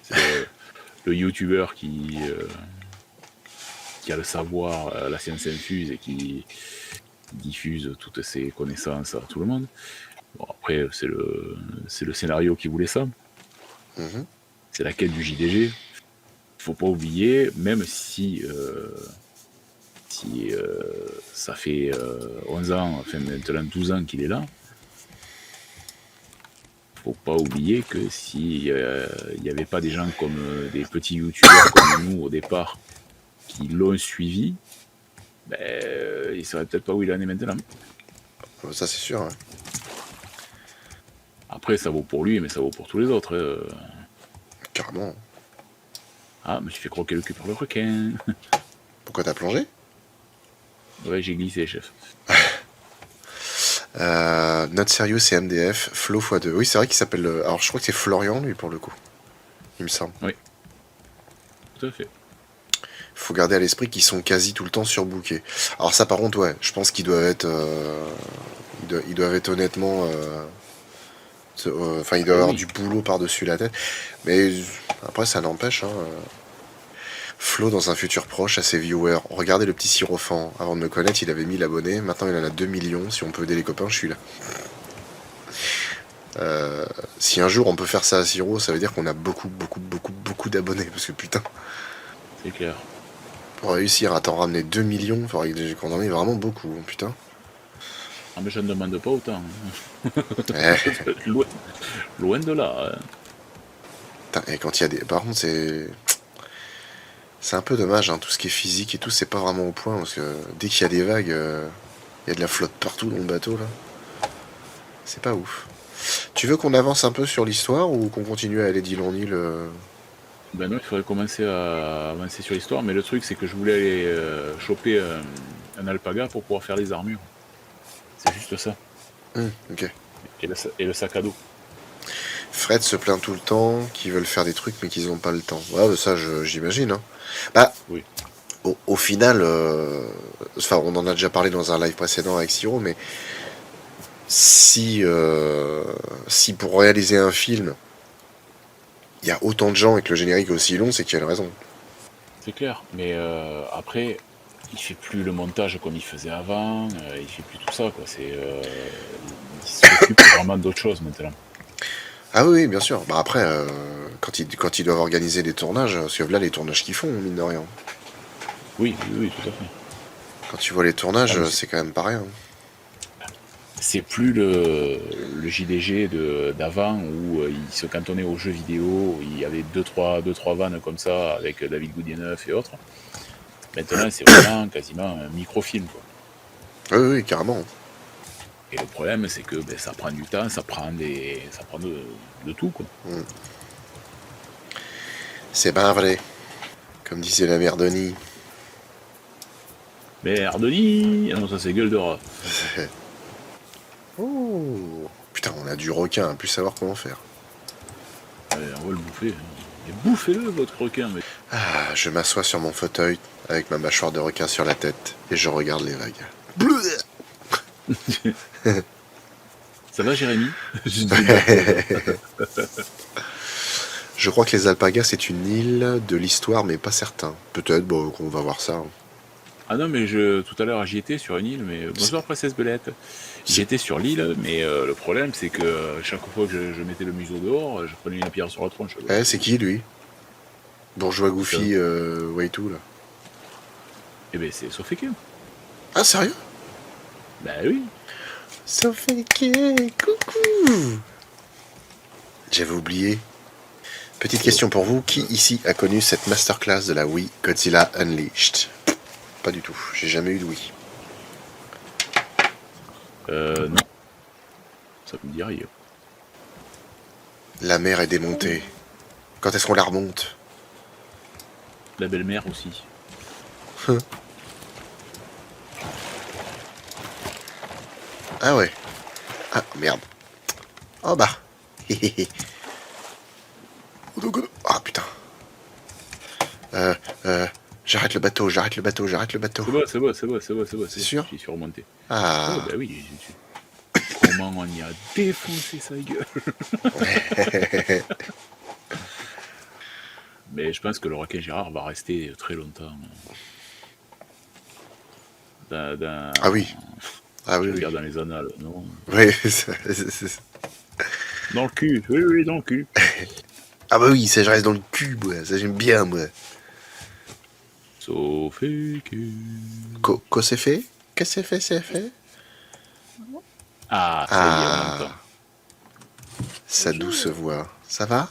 C'est le youtubeur qui a le savoir, la science infuse et qui diffuse toutes ses connaissances à tout le monde. Bon, après, c'est le scénario qui voulait ça. Mhm. C'est la quête du JDG. Faut pas oublier, même si ça fait 11 ans, enfin maintenant 12 ans qu'il est là, faut pas oublier que si il n'y avait pas des gens comme des petits youtubeurs comme nous au départ qui l'ont suivi, il serait peut-être pas où il en est maintenant. Ça, c'est sûr, ouais. Après, ça vaut pour lui, mais ça vaut pour tous les autres. Carrément. Ah, je me suis fait croquer le cul par le requin. Pourquoi t'as plongé? Ouais, j'ai glissé, chef. Not Serious et MDF, Flo x2. Oui, c'est vrai qu'il s'appelle... Alors, je crois que c'est Florian, lui, pour le coup. Il me semble. Oui, tout à fait. Faut garder à l'esprit qu'ils sont quasi tout le temps surbookés. Alors ça, par contre, ouais, je pense qu'ils doivent être... ils doivent être honnêtement... Enfin, ils doivent avoir du boulot par-dessus la tête. Mais après, ça n'empêche. Hein, Flo, dans un futur proche, à ses viewers. Regardez le petit Sirophant. Avant de me connaître, il avait 1000 abonnés. Maintenant, il en a 2 millions. Si on peut aider les copains, je suis là. Si un jour on peut faire ça à Siro, ça veut dire qu'on a beaucoup d'abonnés. Parce que putain, C'est clair. pour réussir à t'en ramener 2 millions, il faudrait qu'on en ait vraiment beaucoup. Putain. Ah, mais je ne demande pas autant. Eh. Loin de là. Hein. Putain, et quand il y a des... Par contre, c'est un peu dommage, hein, tout ce qui est physique et tout, c'est pas vraiment au point, parce que dès qu'il y a des vagues, il y a de la flotte partout dans le bateau, là. C'est pas ouf. Tu veux qu'on avance un peu sur l'histoire, ou qu'on continue à aller d'île en île Ben non, il faudrait commencer à avancer sur l'histoire, mais le truc, c'est que je voulais aller choper un alpaga pour pouvoir faire les armures. C'est juste ça. Ok. Et le sac à dos. Fred se plaint tout le temps qu'ils veulent faire des trucs, mais qu'ils n'ont pas le temps. Ouais, bah ça, j'imagine, hein. Bah... Oui. Au final, enfin, on en a déjà parlé dans un live précédent avec Siro, mais si pour réaliser un film, il y a autant de gens et que le générique est aussi long, c'est qu'il y a une raison. C'est clair, mais après, il fait plus le montage comme il faisait avant, il fait plus tout ça, quoi. Il s'occupe vraiment d'autre chose maintenant. Ah oui, oui, bien sûr. Bah après, quand ils doivent organiser des tournages, parce que là, les tournages qu'ils font, mine de rien. Oui, oui, oui, tout à fait. Quand tu vois les Ah, mais tournages, c'est quand même pas rien. c'est plus le JDG d'avant où il se cantonnait aux jeux vidéo, il y avait deux trois vannes comme ça avec David Goudieneuf et autres. Maintenant, c'est vraiment quasiment un microfilm, quoi. Oui, oui, carrément. Et le problème, c'est que ça prend du temps, ça prend de tout, quoi. C'est pas vrai. Comme disait la mère Denis. Merde, Denis! Ah non, ça c'est gueule de rat. Oh. Putain, on a du requin, à plus savoir comment faire. Allez, on va le bouffer. Et bouffez-le, votre requin, mais. Ah, je m'assois sur mon fauteuil avec ma mâchoire de requin sur la tête et je regarde les vagues. Bleu. Ça va, Jérémy? Je crois que les alpagas c'est une île de l'histoire, mais pas certain. Peut-être, bon, qu'on va voir ça. Ah non, mais tout à l'heure, j'y étais sur une île, mais. Bonsoir, princesse Belette. C'est- J'étais sur l'île, mais le problème, c'est que chaque fois que je mettais le museau dehors, je prenais une pierre sur la tronche. Eh, c'est qui lui? Bourgeois Ça. Goofy, Waitu là. Eh ben, c'est Sofeke. Ah, sérieux? Bah oui. Sofeke, coucou. J'avais oublié. Petite question pour vous, qui ici a connu cette masterclass de la Wii Godzilla Unleashed? Pas du tout, j'ai jamais eu de Wii. Non. Ça me dit rien. La mer est démontée. Quand est-ce qu'on la remonte? La belle-mère aussi. Ah ouais. Ah merde. Oh bah. Ah putain. J'arrête le bateau, j'arrête le bateau, j'arrête le bateau. C'est bon, c'est bon, c'est bon, c'est bon, c'est bon. C'est sûr? J'y suis remonté. Ah. Oh, bah oui. Comment on y a défoncé sa gueule. Mais je pense que le requin Gérard va rester très longtemps. Ah oui. Ah oui, Je oui. regarde dans les annales, non? Oui, Dans le cul, oui, oui, dans le cul. Ah bah oui, ça je reste dans le cul, moi. Ça j'aime bien, moi. Sauf que... Quoi c'est fait? Qu'est-ce que c'est fait, c'est fait? Ah, ça y est, on l'entend. Sa Bonjour. douce voix. Ça va?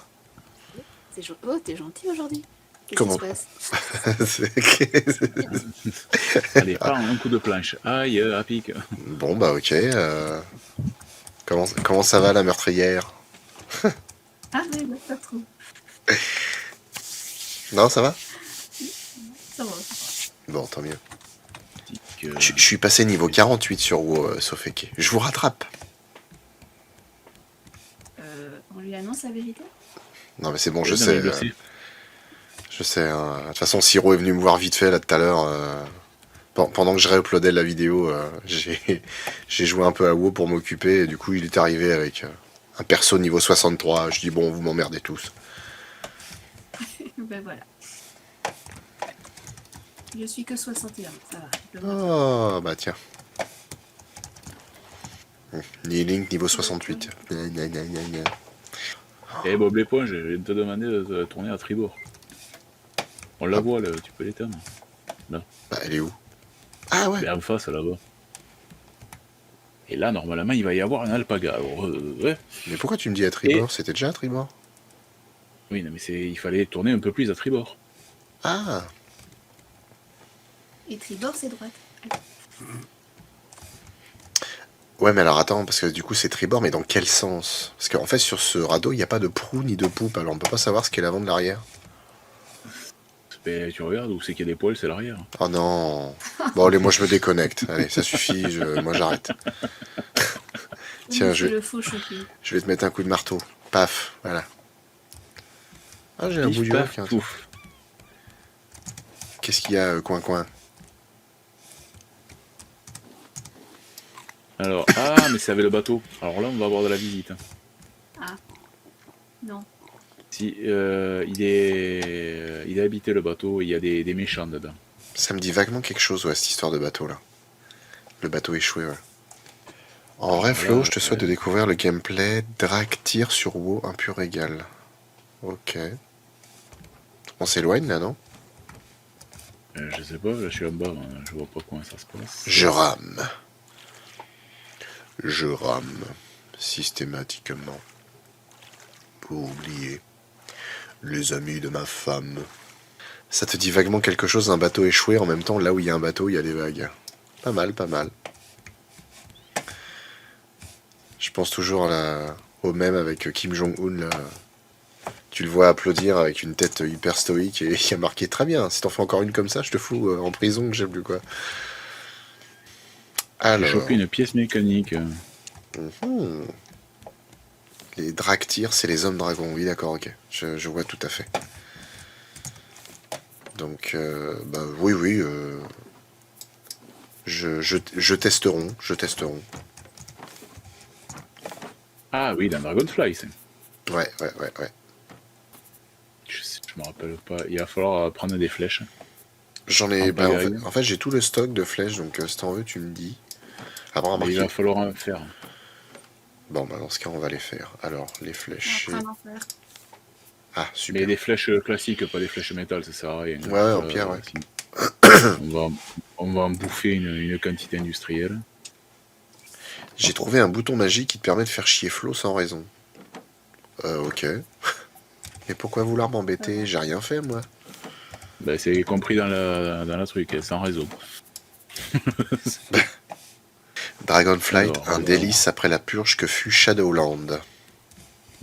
Oh, t'es gentil aujourd'hui. Qu'est-ce Comment? qui se passe? Allez, prends un coup de planche. Aïe, à pique. Bon bah ok. Comment ça va la meurtrière? Ah oui, bah, pas trop. Non, ça va? Ça va. Bon, tant mieux. Que... Je suis passé niveau 48 sur WoW, Sofeke. Je vous rattrape. On lui annonce la vérité? Non mais c'est bon, Oui, je non, mais sais. il le sait. Je sais. Hein. De toute façon, Siro est venu me voir vite fait là tout à l'heure. Pendant que je réuploadais la vidéo, j'ai joué un peu à WoW pour m'occuper. Et du coup, il est arrivé avec un perso niveau 63. Je dis bon, vous m'emmerdez tous. Ben voilà. Je suis que 61, ça va. je peux me Oh bah tiens. Link niveau 68. Gna, gna, gna, gna, gna. Eh Bob l'éponge, je viens de te demander de tourner à tribord. On la voit là, tu peux l'éteindre. Bah elle est où? Ah ouais. Mais en face là-bas. Et là, normalement, il va y avoir un alpaga. Alors, ouais. Mais pourquoi tu me dis à tribord? C'était déjà à tribord? Oui, non, mais il fallait tourner un peu plus à tribord. Ah. Et tribord, c'est droite. Ouais, mais alors attends, parce que du coup c'est tribord, mais dans quel sens? Parce qu'en fait sur ce radeau, il n'y a pas de proue ni de poupe, alors on peut pas savoir ce qu'est l'avant de l'arrière. Tu regardes, où c'est qu'il y a des poils, c'est l'arrière. Oh non. Bon allez, moi je me déconnecte. Allez, ça suffit, moi j'arrête. Tiens, C'est le faux choqué. je vais te mettre un coup de marteau. Paf, voilà. Ah, j'ai un Pif, bout du paf, roc. Hein. pouf. Qu'est-ce qu'il y a, coin-coin? Alors, mais c'est avec le bateau. Alors là, on va avoir de la visite. Hein. Ah. Non. Si, il est habité le bateau, il y a des méchants dedans. Ça me dit vaguement quelque chose, ouais, cette histoire de bateau là. Le bateau échoué, ouais. En vrai, Voilà, Flo, je te souhaite de découvrir le gameplay Drag-Tir sur WoW, un pur régal. Ok. On s'éloigne là, non? je sais pas, là je suis en bas, hein, je vois pas comment ça se passe. Je rame. Je rame. Systématiquement. Pour oublier les amis de ma femme. Ça te dit vaguement quelque chose d'un bateau échoué, en même temps, là où il y a un bateau, il y a des vagues. Pas mal, pas mal. Je pense toujours au même avec Kim Jong-un, là. Tu le vois applaudir avec une tête hyper stoïque et il y a marqué très bien. Si t'en fais encore une comme ça, je te fous en prison, que j'aime plus quoi. J'ai Alors, chopé une pièce mécanique. mhm. Les Dractyrs, c'est les hommes dragons. Oui, d'accord, ok. Je vois tout à fait. Donc, bah oui, oui. Je testerons, je testerons. Ah oui, dans Dragonfly, ça. Ouais, ouais, ouais, ouais. Je me rappelle pas. Il va falloir prendre des flèches. J'en En ai. Bah, pagaille. en fait j'ai tout le stock de flèches, donc si t'en veux, tu me dis. Après, Mais il va falloir en faire. Bon, bah dans ce cas, on va les faire. Alors, les flèches. Après en faire. Ah, Mais super. des flèches classiques, pas des flèches métal, ça sert à rien. Ouais, ouais, en pierre, ouais. On va en bouffer une quantité industrielle. J'ai trouvé un bouton magique qui te permet de faire chier Flo sans raison. Ok. Mais pourquoi vouloir m'embêter? J'ai rien fait, moi. Ben, c'est compris dans la truc, sans réseau. Dragonflight, Alors, un délice après la purge que fut Shadowland.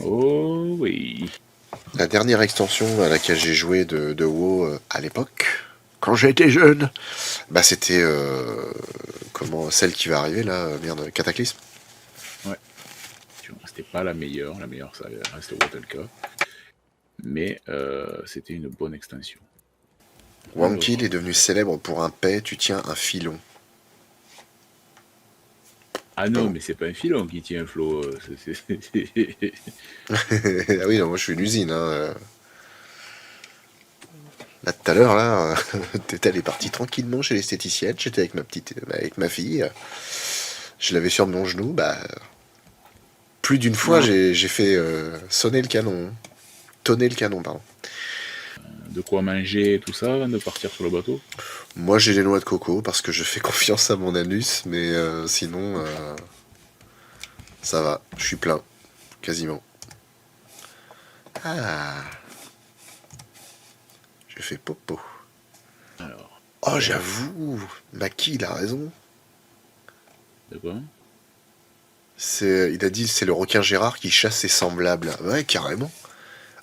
oh oui. La dernière extension à laquelle j'ai joué de WoW à l'époque, quand j'étais jeune, bah c'était comment celle qui va arriver là, merde, Cataclysme. Ouais. C'était pas la meilleure ça reste Watelka. Mais c'était une bonne extension. Wamkill est devenu célèbre pour un paix, tu tiens un filon. Ah non, Bon. mais c'est pas un filon qui tient Flo. Ah oui, non, moi je suis une usine. Hein. Là tout à l'heure, là, t'étais allé parti tranquillement chez l'esthéticienne, j'étais avec ma fille. Je l'avais sur mon genou, bah plus d'une fois j'ai fait sonner le canon. Tonner le canon, pardon. De quoi manger, tout ça, avant de partir sur le bateau. Moi j'ai des noix de coco parce que je fais confiance à mon anus, mais sinon ça va, je suis plein, quasiment. Ah, je fais popo. Alors, Oh j'avoue, Maki il a raison. de quoi? Il a dit c'est le requin Gérard qui chasse ses semblables. Ouais carrément.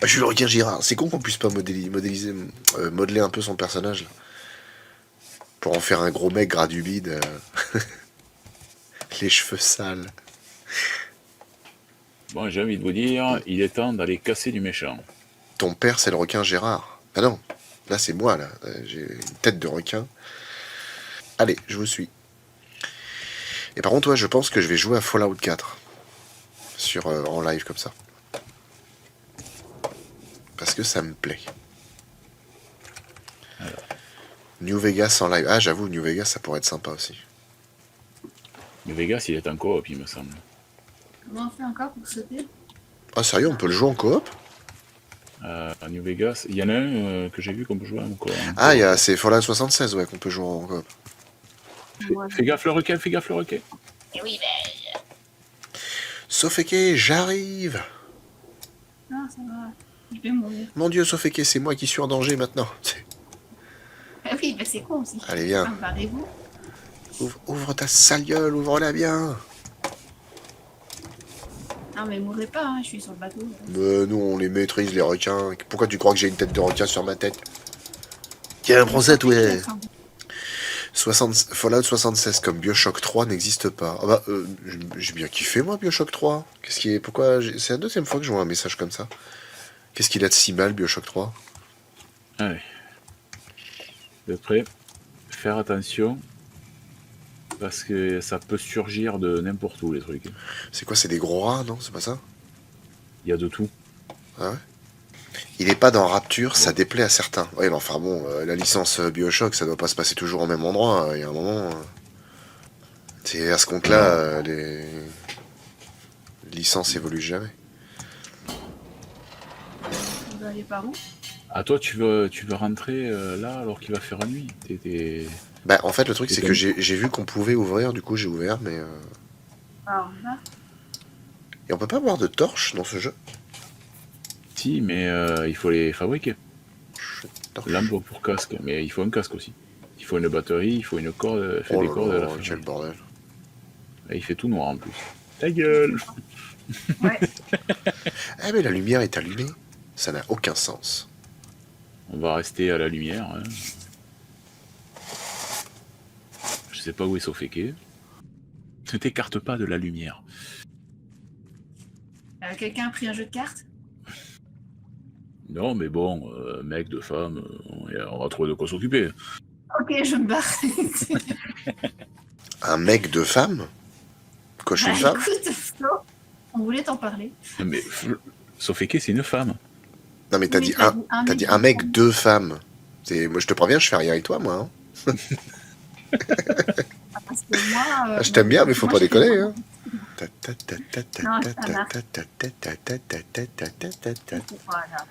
Ah, je suis le requin Gérard. C'est con qu'on puisse pas modeler un peu son personnage là. Pour en faire un gros mec gras du bide. Les cheveux sales. Bon, j'ai envie de vous dire, il est temps d'aller casser du méchant. Ton père c'est le requin Gérard. Ah non, là c'est moi là. J'ai une tête de requin. Allez, je vous suis. Et par contre, ouais, je pense que je vais jouer à Fallout 4 en live comme ça. Parce que ça me plaît. Alors. New Vegas en live. Ah, j'avoue, New Vegas, ça pourrait être sympa aussi. Mais Vegas, il est en coop, il me semble. Comment on fait encore pour sauter? Ah, sérieux, on peut le jouer en coop? À New Vegas, il y en a un que j'ai vu qu'on peut jouer en coop. Ah, c'est Fallout 76, ouais, qu'on peut jouer en coop. Fais gaffe le requin, fais gaffe le requin. Et oui, ben. Sofeke, j'arrive! Non, ça va. Je vais mourir. Mon dieu, Sofeke, c'est moi qui suis en danger maintenant. Ah oui, ben c'est con aussi. Allez, viens. Barrez-vous. Ouvre ta sale gueule, ouvre-la bien. Non, mais mourrez pas, hein, je suis sur le bateau. Nous, on les maîtrise, les requins. Pourquoi tu crois que j'ai une tête de requin sur ma tête? Tiens, prends ça, ouais. Fallout 76 comme Bioshock 3 n'existe pas. Ah bah, j'ai bien kiffé, moi, Bioshock 3. C'est la deuxième fois que je vois un message comme ça. Qu'est-ce qu'il a de si mal, Bioshock 3? Allez. Vous êtes prêts? Faire attention. Parce que ça peut surgir de n'importe où, les trucs. C'est quoi, c'est des gros rats, non? C'est pas ça? Il y a de tout. Ah ouais? Il est pas dans Rapture, ça déplaît à certains. Ouais, mais enfin bon, la licence Bioshock, ça doit pas se passer toujours au même endroit. Il y a un moment... C'est à ce compte-là, les licences évoluent jamais. On va aller par où? Ah, toi, tu veux rentrer là alors qu'il va faire nuit. Bah, en fait, le truc, c'est T'es que j'ai vu qu'on pouvait ouvrir, du coup, j'ai ouvert, mais... Alors là, Et on peut pas avoir de torches dans ce jeu? Si, mais il faut les fabriquer. Torches. Lampe pour casque, mais il faut un casque aussi. Il faut une batterie, il faut une corde, fait Oh des là cordes à la là, fin. quel bordel. Et il fait tout noir en plus. Ta gueule! ouais. Ah, mais la lumière est allumée. Ça n'a aucun sens. On va rester à la lumière. Hein. Je sais pas où est Sofeke. Ne t'écarte pas de la lumière. Quelqu'un a pris un jeu de cartes? Non, mais bon, mec, de femme, on va trouver de quoi s'occuper. Ok, je me barre. Un mec de femme? Coche une femme? Écoute, Flo, on voulait t'en parler. Mais Sofeke, c'est une femme. Non, mais t'as Oui, dit t'as un, dit t'as dit un mec de femme. Moi, je te préviens, je fais rien avec toi, moi. Hein. Parce que moi, Ah, je t'aime bien, mais faut moi, pas j'étais déconner. vraiment- Hein. Non, ça marche. Voilà.